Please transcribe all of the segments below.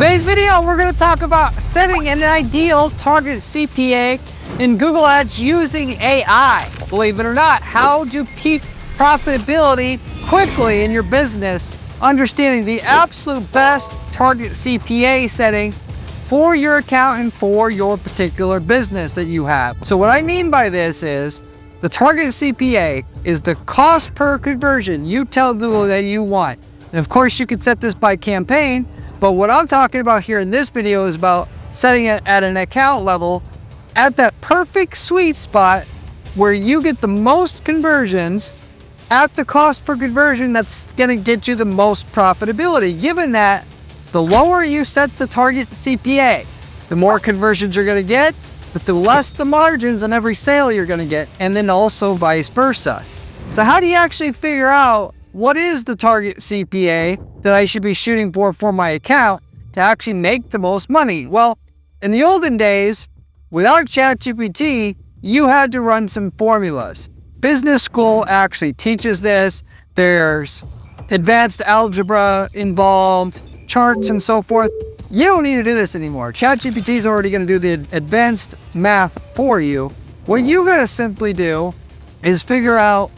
Today's video, we're going to talk about setting an ideal target CPA in Google Ads using AI. Believe it or not, how to peak profitability quickly in your business, understanding the absolute best target CPA setting for your account and for your particular business that you have. So what I mean by this is the target CPA is the cost per conversion you tell Google that you want. And of course, you can set this by campaign, but what I'm talking about here in this video is about setting it at an account level at that perfect sweet spot where you get the most conversions at the cost per conversion that's going to get you the most profitability. Given that the lower you set the target CPA, the more conversions you're going to get, but the less the margins on every sale you're going to get, and then also vice versa. So how do you actually figure out what is the target CPA that I should be shooting for my account to actually make the most money? Well, in the olden days, without ChatGPT, you had to run some formulas. Business school actually teaches this. There's advanced algebra involved, charts and so forth. You don't need to do this anymore. ChatGPT is already going to do the advanced math for you. What you got to simply do is figure out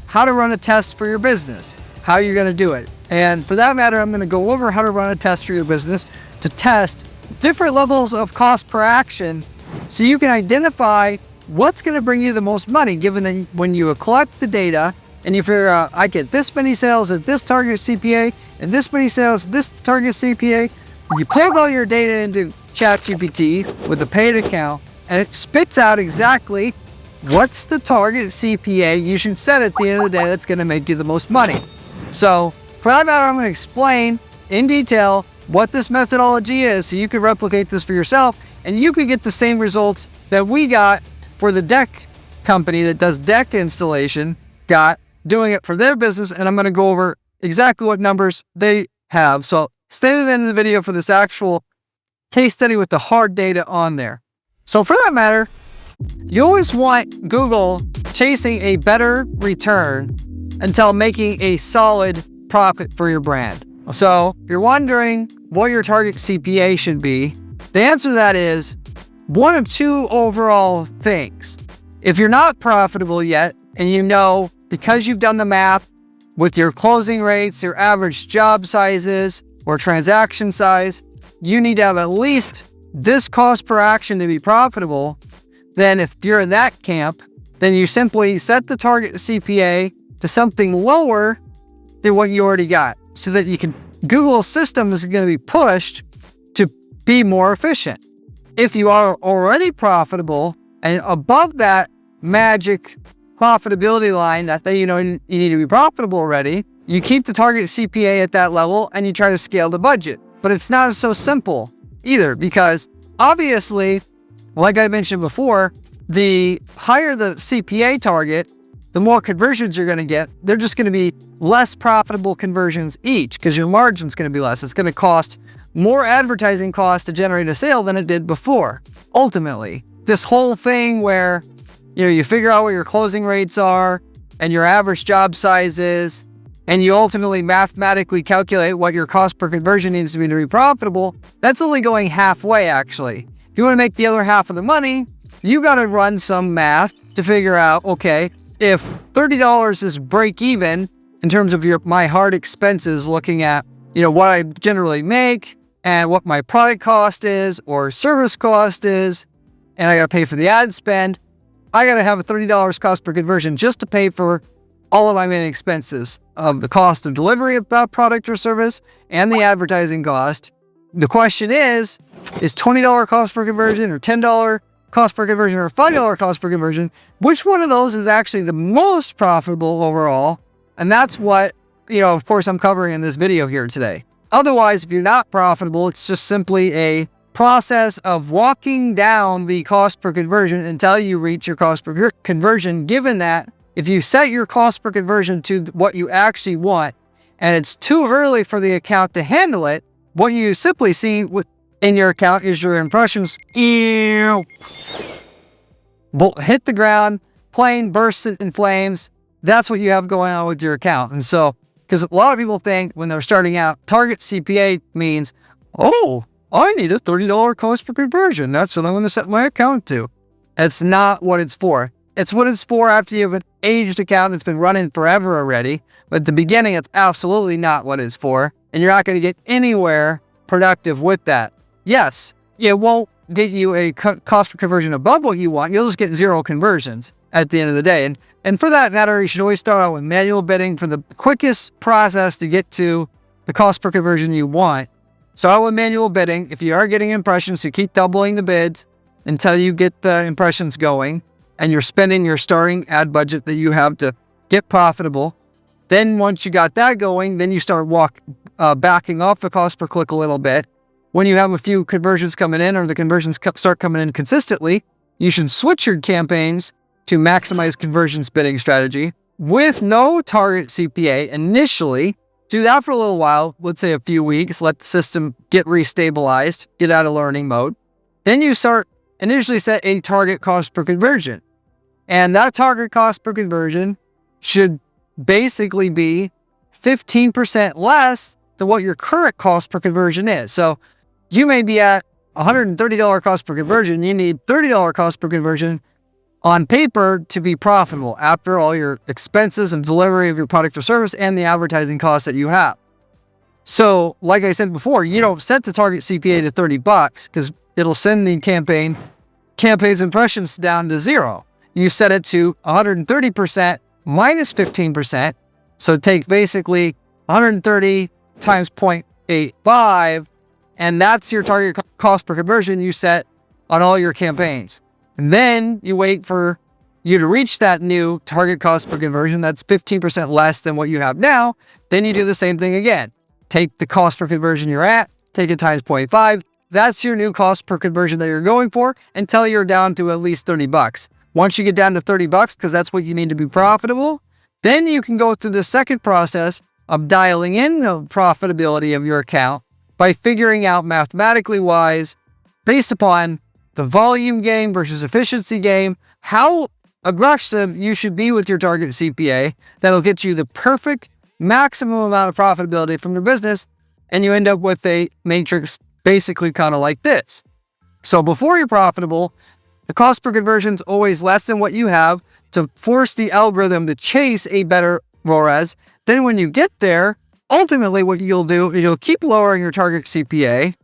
how to run a test for your business, how you're going to do it. And for that matter, I'm going to go over how to run a test for your business to test different levels of cost per action so you can identify what's going to bring you the most money, given that when you collect the data and you figure out, I get this many sales at this target CPA and this many sales at this target CPA, you plug all your data into ChatGPT with a paid account and it spits out exactly what's the target CPA you should set at the end of the day that's going to make you the most money. So for that matter, I'm going to explain in detail what this methodology is so you can replicate this for yourself and you can get the same results that we got for the deck company that does deck installation got doing it for their business. And I'm going to go over exactly what numbers they have. So stay to the end of the video for this actual case study with the hard data on there. So for that matter, you always want Google chasing a better return until making a solid profit for your brand. So if you're wondering what your target CPA should be, the answer to that is one of two overall things. If you're not profitable yet, and you know because you've done the math with your closing rates, your average job sizes, or transaction size, you need to have at least this cost per action to be profitable. Then if you're in that camp, then you simply set the target CPA to something lower than what you already got so that you can, Google's system is going to be pushed to be more efficient. If you are already profitable and above that magic profitability line that you know you need to be profitable already, you keep the target CPA at that level and you try to scale the budget. But it's not so simple either because obviously, like I mentioned before, the higher the CPA target, the more conversions you're going to get. They're just going to be less profitable conversions each because your margin's going to be less. It's going to cost more advertising costs to generate a sale than it did before. Ultimately, this whole thing where you figure out what your closing rates are and your average job size is, and you ultimately mathematically calculate what your cost per conversion needs to be profitable, that's only going halfway actually. If you want to make the other half of the money, you got to run some math to figure out, okay, if $30 is break even in terms of my hard expenses, looking at, what I generally make and what my product cost is or service cost is, and I got to pay for the ad spend, I got to have a $30 cost per conversion just to pay for all of my main expenses of the cost of delivery of that product or service and the advertising cost. The question is $20 cost per conversion or $10 cost per conversion or $5 cost per conversion? Which one of those is actually the most profitable overall? And that's what, of course, I'm covering in this video here today. Otherwise, if you're not profitable, it's just simply a process of walking down the cost per conversion until you reach your cost per conversion, given that if you set your cost per conversion to what you actually want and it's too early for the account to handle it, what you simply see in your account is your impressions hit the ground, plane bursts in flames. That's what you have going on with your account. And so, because a lot of people think when they're starting out, target CPA means, oh, I need a $30 cost per conversion. That's what I'm going to set my account to. That's not what it's for. It's what it's for after you have an aged account that's been running forever already. But at the beginning, it's absolutely not what it's for. And you're not going to get anywhere productive with that. Yes, it won't get you a cost per conversion above what you want. You'll just get 0 conversions at the end of the day. And for that matter, you should always start out with manual bidding for the quickest process to get to the cost per conversion you want. Start out with manual bidding. If you are getting impressions, you keep doubling the bids until you get the impressions going and you're spending your starting ad budget that you have to get profitable. Then once you got that going, then you start backing off the cost per click a little bit. When you have a few conversions coming in or the conversions start coming in consistently, you should switch your campaigns to maximize conversions bidding strategy with no target CPA initially. Do that for a little while, let's say a few weeks, let the system get restabilized, get out of learning mode. Then you initially set a target cost per conversion. And that target cost per conversion should basically be 15% less than what your current cost per conversion is. So you may be at $130 cost per conversion. You need $30 cost per conversion on paper to be profitable after all your expenses and delivery of your product or service and the advertising costs that you have. So like I said before, you don't set the target CPA to $30 because it'll send the campaign's impressions down to 0. You set it to 130% minus 15%. So take basically 130 times 0.85, and that's your target cost per conversion you set on all your campaigns. And then you wait for you to reach that new target cost per conversion that's 15% less than what you have now. Then you do the same thing again. Take the cost per conversion you're at, take it times 0.5. That's your new cost per conversion that you're going for until you're down to at least $30. Once you get down to $30, because that's what you need to be profitable, then you can go through the second process of dialing in the profitability of your account by figuring out mathematically wise, based upon the volume game versus efficiency game, how aggressive you should be with your target CPA that'll get you the perfect maximum amount of profitability from your business, and you end up with a matrix basically kind of like this. So before you're profitable, the cost per conversion is always less than what you have to force the algorithm to chase a better ROAS. Then when you get there, ultimately what you'll do is you'll keep lowering your target CPA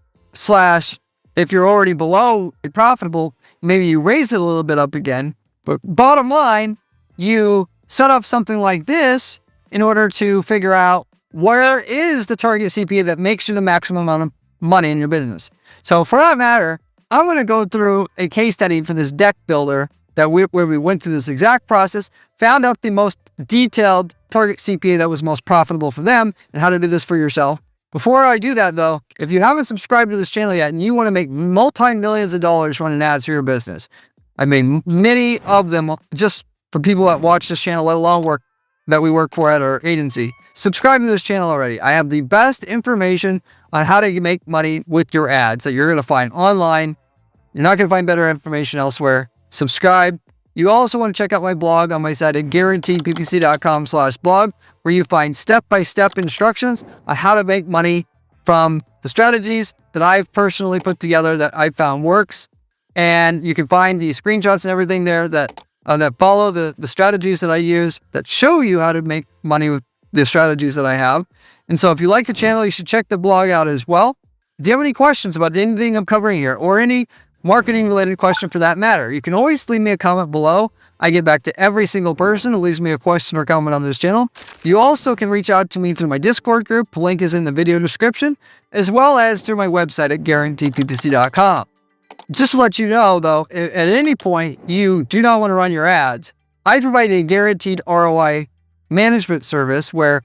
/ if you're already below profitable, maybe you raise it a little bit up again. But bottom line, you set up something like this in order to figure out where is the target CPA that makes you the maximum amount of money in your business. So for that matter, I'm going to go through a case study for this deck builder where we went through this exact process, found out the most detailed target CPA that was most profitable for them, and how to do this for yourself. Before I do that though, if you haven't subscribed to this channel yet and you want to make multi-millions of dollars running ads for your business, I mean, many of them just for people that watch this channel, let alone we work for at our agency, subscribe to this channel already. I have the best information on how to make money with your ads that you're going to find online. You're not going to find better information elsewhere. Subscribe. You also want to check out my blog on my site at guaranteedppc.com/blog, where you find step-by-step instructions on how to make money from the strategies that I've personally put together that I found works. And you can find the screenshots and everything there that follow the strategies that I use that show you how to make money with the strategies that I have. And so if you like the channel, you should check the blog out as well. If you have any questions about anything I'm covering here or any marketing related question for that matter, you can always leave me a comment below. I get back to every single person who leaves me a question or comment on this channel. You also can reach out to me through my Discord group. The link is in the video description, as well as through my website at guaranteedppc.com. Just to let you know though, at any point you do not want to run your ads, I provide a guaranteed ROI management service where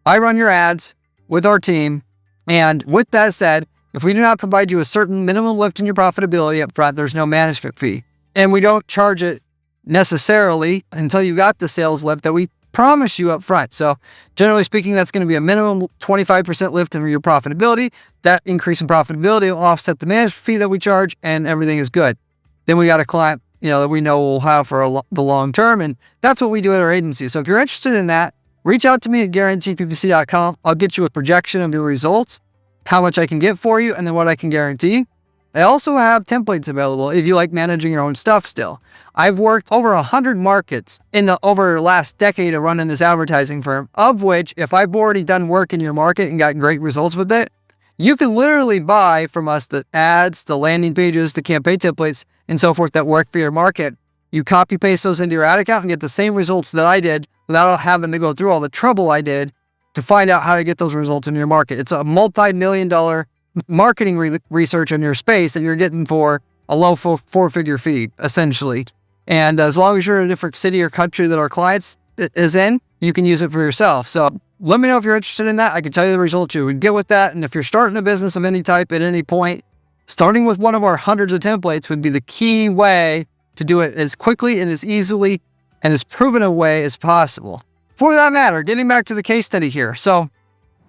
I run your ads with our team. And with that said, if we do not provide you a certain minimum lift in your profitability up front, there's no management fee. And we don't charge it necessarily until you got the sales lift that we promise you up front. So generally speaking, that's going to be a minimum 25% lift in your profitability. That increase in profitability will offset the management fee that we charge, and everything is good. Then we got a client, that we know we'll have for the long term, and that's what we do at our agency. So if you're interested in that, reach out to me at guaranteedppc.com. I'll get you a projection of your results. how much I can get for you, and then what I can guarantee. I also have templates available if you like managing your own stuff still. I've worked over 100 markets over the last decade of running this advertising firm, of which, if I've already done work in your market and gotten great results with it, you can literally buy from us the ads, the landing pages, the campaign templates, and so forth that work for your market. You copy paste those into your ad account and get the same results that I did without having to go through all the trouble I did to find out how to get those results in your market. It's a multi-million-dollar marketing research in your space that you're getting for a low four-figure fee, essentially. And as long as you're in a different city or country that our clients is in, you can use it for yourself. So let me know if you're interested in that. I can tell you the results you would get with that. And if you're starting a business of any type at any point, starting with one of our hundreds of templates would be the key way to do it as quickly and as easily and as proven a way as possible. For that matter, getting back to the case study here. So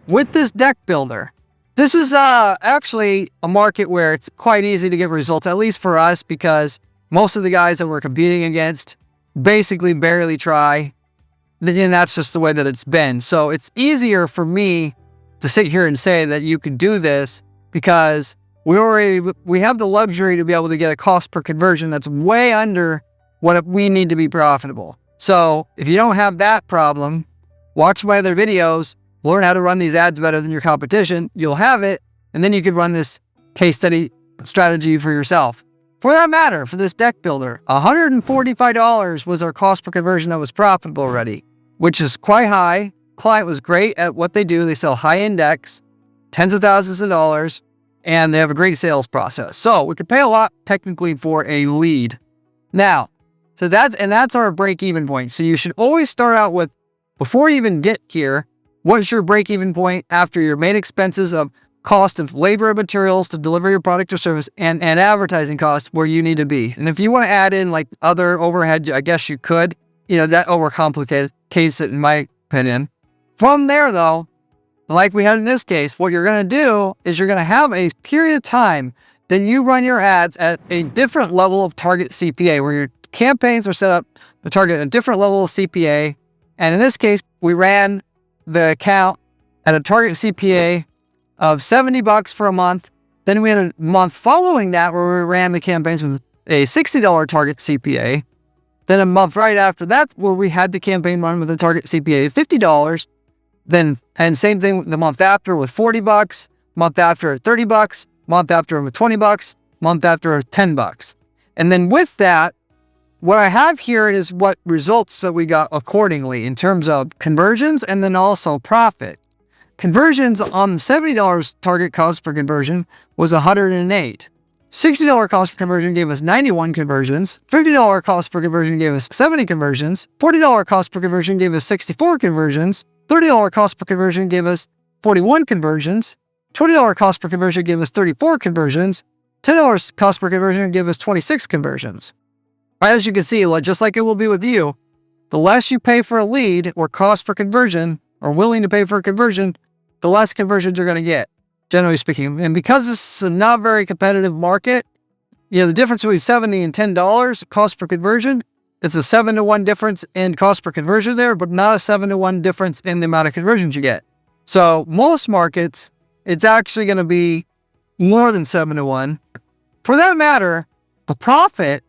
with this deck builder, this is actually a market where it's quite easy to get results, at least for us, because most of the guys that we're competing against basically barely try. And that's just the way that it's been. So it's easier for me to sit here and say that you can do this because we have the luxury to be able to get a cost per conversion that's way under what we need to be profitable. So if you don't have that problem, watch my other videos, learn how to run these ads better than your competition, you'll have it, and then you could run this case study strategy for yourself. For that matter, for this deck builder, $145 was our cost per conversion that was profitable already, which is quite high. Client was great at what they do. They sell high-end decks, tens of thousands of dollars, and they have a great sales process. So we could pay a lot technically for a lead. Now, that's our break-even point. So you should always start out with, before you even get here, what's your break-even point after your main expenses of cost of labor and materials to deliver your product or service and advertising costs where you need to be. And if you want to add in like other overhead, I guess you could, that overcomplicated case it in my opinion. From there though, like we had in this case, what you're going to do is you're going to have a period of time that you run your ads at a different level of target CPA, where your campaigns are set up to target a different level of CPA. And in this case, we ran the account at a target CPA of $70 for a month. Then we had a month following that where we ran the campaigns with a $60 target CPA. Then a month right after that where we had the campaign run with a target CPA of $50. And same thing the month after with $40, month after at $30, month after with $20, month after $10. And then with that, what I have here is what results that we got accordingly in terms of conversions and then also profit. Conversions on the $70 target cost per conversion was 108. $60 cost per conversion gave us 91 conversions. $50 cost per conversion gave us 70 conversions. $40 cost per conversion gave us 64 conversions. $30 cost per conversion gave us 41 conversions. $20 cost per conversion gave us 34 conversions. $10 cost per conversion gave us 26 conversions. As you can see, just like it will be with you, the less you pay for a lead or cost per conversion or willing to pay for a conversion, the less conversions you're going to get, generally speaking. And because this is a not very competitive market, the difference between $70 and $10 cost per conversion, it's a 7-to-1 difference in cost per conversion there, but not a 7-to-1 difference in the amount of conversions you get. So most markets, it's actually going to be more than 7-to-1. For that matter, the profit,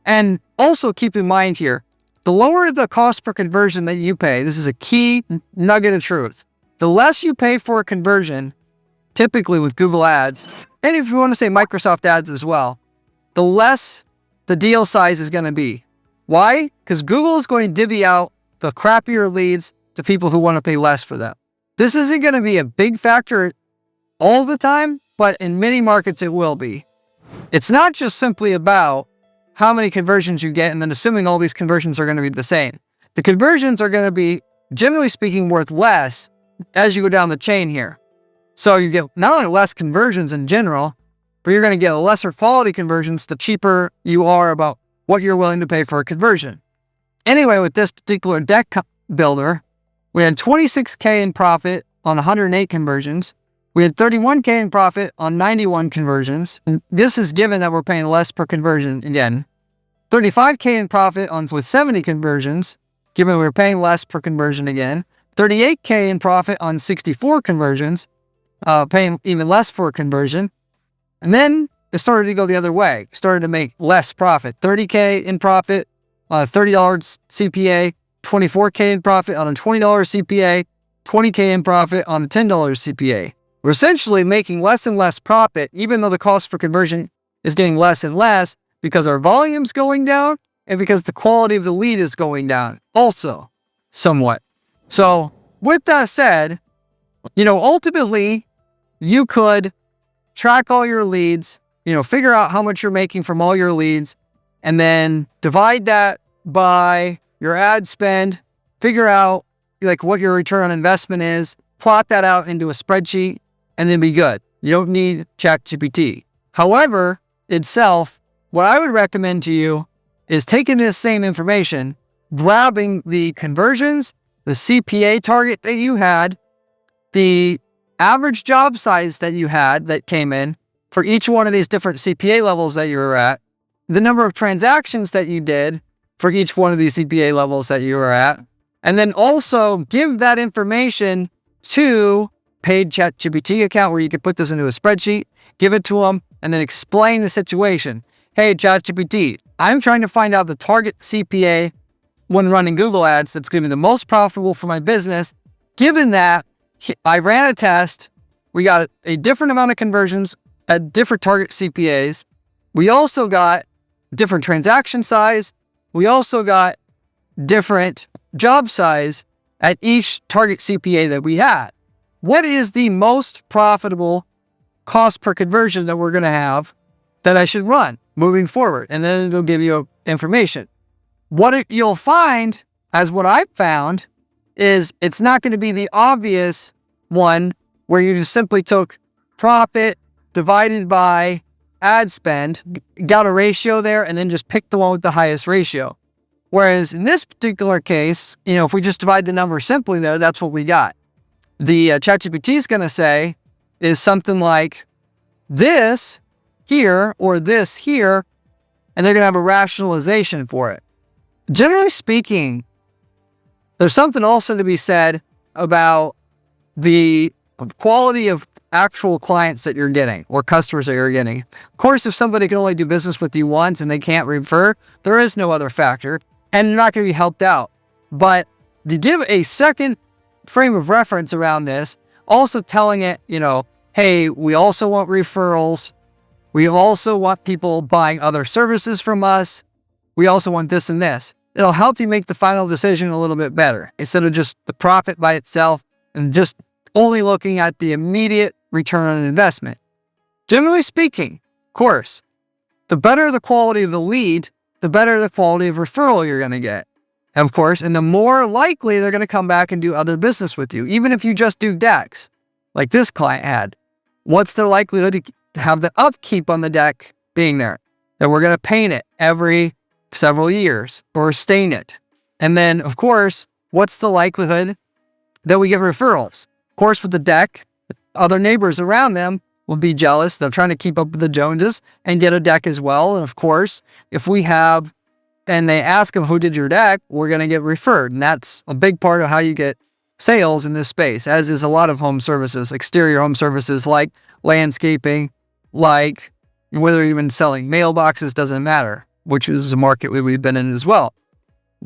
and also keep in mind here, the lower the cost per conversion that you pay, this is a key nugget of truth. The less you pay for a conversion, typically with Google Ads, and if you want to say Microsoft Ads as well, the less the deal size is going to be. Why? Because Google is going to divvy out the crappier leads to people who want to pay less for them. This isn't going to be a big factor all the time, but in many markets it will be. It's not just simply about how many conversions you get and then assuming all these conversions are going to be the same. The conversions are going to be, generally speaking, worth less as you go down the chain here. So you get not only less conversions in general, but you're going to get lesser quality conversions the cheaper you are about what you're willing to pay for a conversion. Anyway, with this particular deck builder, we had $26K in profit on 108 conversions. We had $31K in profit on 91 conversions. And this is given that we're paying less per conversion again. $35K in profit with 70 conversions, given we're paying less per conversion again. $38K in profit on 64 conversions. paying even less for a conversion. And then it started to go the other way. Started to make less profit. 30K in profit on a $30 CPA, 24K in profit on a $20 CPA, 20K in profit on a $10 CPA. We're essentially making less and less profit, even though the cost per conversion is getting less and less because our volume's going down and because the quality of the lead is going down also somewhat. So with that said, ultimately you could track all your leads, figure out how much you're making from all your leads, and then divide that by your ad spend, figure out what your return on investment is, plot that out into a spreadsheet, and then be good. You don't need ChatGPT. However, itself, what I would recommend to you is taking this same information, grabbing the conversions, the CPA target that you had, the average job size that you had that came in for each one of these different CPA levels that you were at, the number of transactions that you did for each one of these CPA levels that you were at, and then also give that information to paid ChatGPT account where you could put this into a spreadsheet, give it to them, and then explain the situation. Hey, ChatGPT, I'm trying to find out the target CPA when running Google ads that's going to be the most profitable for my business. Given that I ran a test, we got a different amount of conversions at different target CPAs. We also got different transaction size. We also got different job size at each target CPA that we had. What is the most profitable cost per conversion that we're going to have that I should run moving forward? And then it'll give you information. What you'll find, as what I've found, is it's not going to be the obvious one where you just simply took profit divided by ad spend, got a ratio there, and then just picked the one with the highest ratio. Whereas in this particular case, if we just divide the number simply there, that's what we got. The ChatGPT is going to say is something like this here or this here, and they're going to have a rationalization for it. Generally speaking, there's something also to be said about the quality of actual clients that you're getting or customers that you're getting. Of course, if somebody can only do business with you once and they can't refer, there is no other factor and you're not going to be helped out. But to give a second frame of reference around this, also telling it, hey, we also want referrals. We also want people buying other services from us. We also want this and this. It'll help you make the final decision a little bit better instead of just the profit by itself and just only looking at the immediate return on investment. Generally speaking, of course, the better the quality of the lead, the better the quality of referral you're going to get. And of course, and the more likely they're going to come back and do other business with you, even if you just do decks, like this client had. What's the likelihood to have the upkeep on the deck being there? That we're going to paint it every several years or stain it. And then, of course, what's the likelihood that we get referrals? Of course, with the deck, other neighbors around them will be jealous. They're trying to keep up with the Joneses and get a deck as well. And of course, if we have, and they ask them who did your deck, we're going to get referred. And that's a big part of how you get sales in this space, as is a lot of home services, exterior home services like landscaping, like whether you're even selling mailboxes, doesn't matter, which is a market we've been in as well.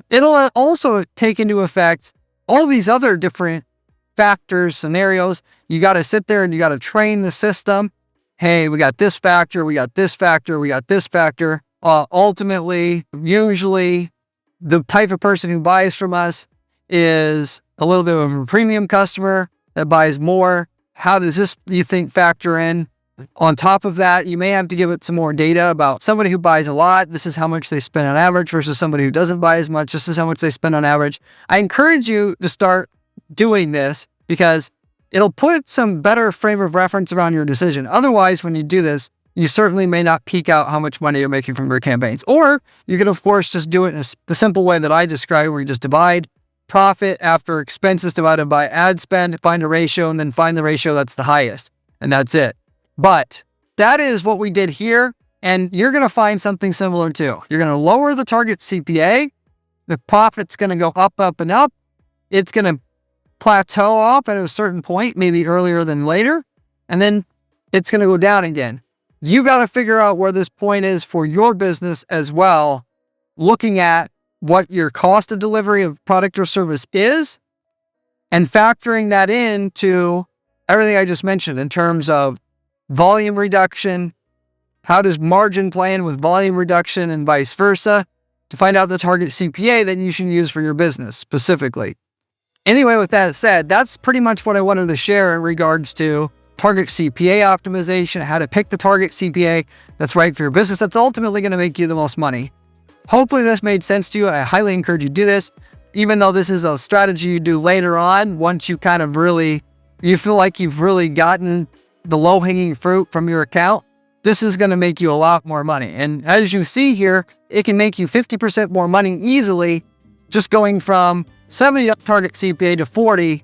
It'll also take into effect all these other different factors, scenarios. You got to sit there and you got to train the system. Hey, we got this factor, we got this factor, we got this factor. Ultimately, usually the type of person who buys from us is a little bit of a premium customer that buys more. How does this, you think, factor in? On top of that, you may have to give it some more data about somebody who buys a lot. This is how much they spend on average versus somebody who doesn't buy as much. This is how much they spend on average. I encourage you to start doing this because it'll put some better frame of reference around your decision. Otherwise, when you do this, you certainly may not peek out how much money you're making from your campaigns. Or you can, of course, just do it in the simple way that I described, where you just divide profit after expenses divided by ad spend, find a ratio, and then find the ratio that's the highest. And that's it. But that is what we did here. And you're going to find something similar too. You're going to lower the target CPA. The profit's going to go up, up, and up. It's going to plateau off at a certain point, maybe earlier than later. and then it's going to go down again. You got to figure out where this point is for your business as well, looking at what your cost of delivery of product or service is and factoring that into everything I just mentioned in terms of volume reduction. How does margin play in with volume reduction and vice versa to find out the target CPA that you should use for your business specifically. Anyway, with that said, that's pretty much what I wanted to share in regards to target CPA optimization, how to pick the target CPA that's right for your business, that's ultimately going to make you the most money. Hopefully this made sense to you. I highly encourage you to do this, even though this is a strategy you do later on, once you kind of you feel like you've really gotten the low-hanging fruit from your account. This is going to make you a lot more money. And as you see here, it can make you 50% more money easily, just going from 70 target CPA to 40,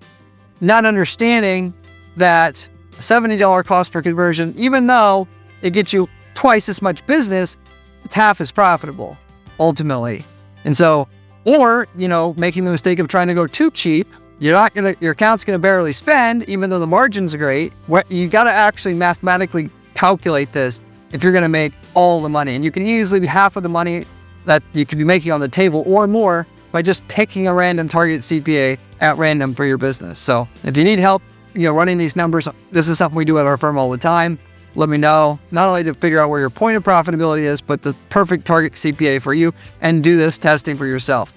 not understanding that $70 cost per conversion, even though it gets you twice as much business, it's half as profitable ultimately. And so, or, making the mistake of trying to go too cheap, your account's going to barely spend, even though the margins are great. You got to actually mathematically calculate this if you're going to make all the money. And you can easily be half of the money that you could be making on the table or more by just picking a random target CPA at random for your business. So if you need help, running these numbers, this is something we do at our firm all the time. Let me know, not only to figure out where your point of profitability is, but the perfect target CPA for you, and do this testing for yourself.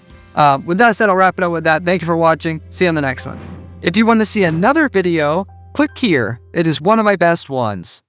With that said, I'll wrap it up with that. Thank you for watching. See you on the next one. If you want to see another video, click here. It is one of my best ones.